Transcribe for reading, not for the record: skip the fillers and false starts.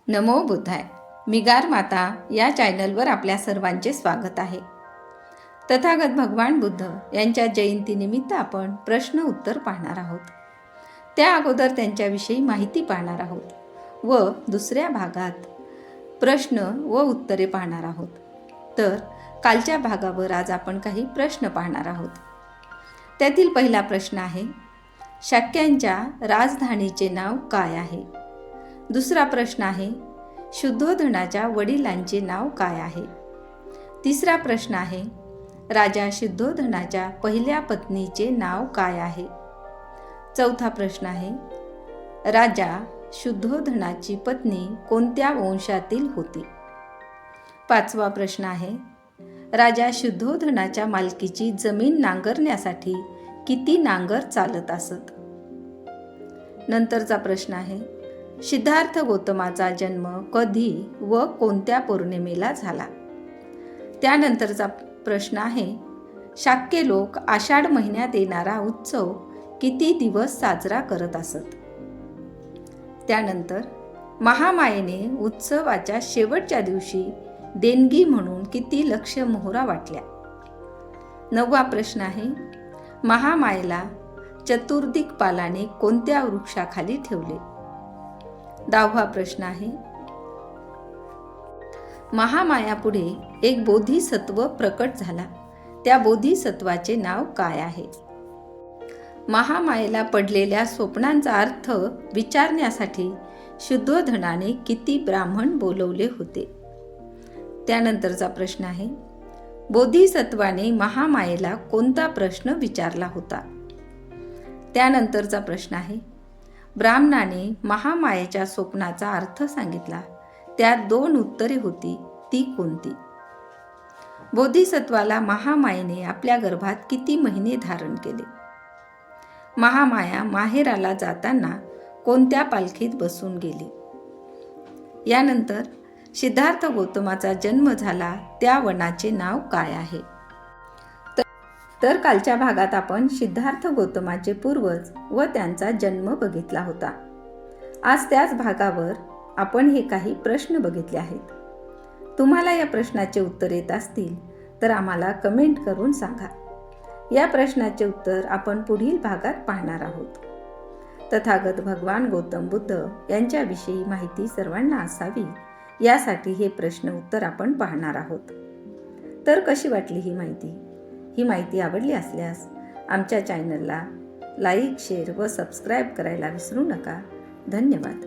नमो बुद्धाय. मी गार माता या चॅनलवर आपल्या सर्वांचे स्वागत आहे. तथागत भगवान बुद्ध यांच्या जयंतीनिमित्त आपण प्रश्न उत्तर पाहणार आहोत. त्या अगोदर त्यांच्याविषयी माहिती पाहणार आहोत व दुसऱ्या भागात प्रश्न व उत्तरे पाहणार आहोत. तर कालच्या भागावर आज आपण काही प्रश्न पाहणार आहोत. त्यातील पहिला प्रश्न आहे, शाक्यांच्या राजधानीचे नाव काय आहे? दुसरा प्रश्न आहे, शुद्धोधनाच्या वडिलांचे नाव काय आहे? तिसरा प्रश्न आहे, राजा शुद्धोधनाच्या पहिल्या पत्नीचे नाव काय आहे? चौथा प्रश्न आहे, राजा शुद्धोधनाची पत्नी कोणत्या वंशातील होती? पाचवा प्रश्न आहे, राजा शुद्धोधनाच्या मालकीची जमीन नांगरण्यासाठी किती नांगर चालत असत? नंतरचा प्रश्न आहे, सिद्धार्थ गौतमाचा जन्म कधी व कोणत्या पौर्णिमेला झाला? त्यानंतरचा प्रश्न आहे, शाक्य लोक आषाढ महिन्यात येणारा उत्सव किती दिवस साजरा करत असत? त्यानंतर महामायेने उत्सवाच्या शेवटच्या दिवशी देणगी म्हणून किती लक्ष मोहरा वाटल्या? नववा प्रश्न आहे, महामायेला चतुर्दिक्पालाने कोणत्या वृक्षाखाली ठेवले? दहावा प्रश्न आहे, महामायापुढे एक बोधिसत्व प्रकट झाला, त्या बोधिसत्वाचे नाव काय आहे? महामायेला पडलेल्या स्वप्नांचा अर्थ विचारण्यासाठी शुद्धोधनाने किती ब्राह्मण बोलवले होते? त्यानंतरचा प्रश्न आहे, बोधिसत्वाने महामायेला कोणता प्रश्न विचारला होता? त्यानंतरचा प्रश्न आहे, ब्राह्मणाने महामायेच्या स्वप्नाचा अर्थ सांगितला, त्यात 2 उत्तरे होती, ती कोणती? बोधिसत्वाला महामायेने आपल्या गर्भात किती महिने धारण केले? महामाया माहेराला जाताना कोणत्या पालखीत बसून गेली? यानंतर सिद्धार्थ गौतमाचा जन्म झाला, त्या वनाचे नाव काय आहे? तर कालच्या भागात आपण सिद्धार्थ गौतमाचे पूर्वज व त्यांचा जन्म बघितला होता. आज त्याच भागावर आपण हे काही प्रश्न बघितले आहेत. तुम्हाला या प्रश्नाचे उत्तर येत असतील तर आम्हाला कमेंट करून सांगा. या प्रश्नाचे उत्तर आपण पुढील भागात पाहणार आहोत. तथागत भगवान गौतम बुद्ध यांच्याविषयी माहिती सर्वांना असावी यासाठी हे प्रश्न उत्तर आपण पाहणार आहोत. तर कशी वाटली ही माहिती? ही माहिती आवडली असल्यास आमच्या चॅनलला लाईक, शेअर व सबस्क्राईब करायला विसरू नका. धन्यवाद.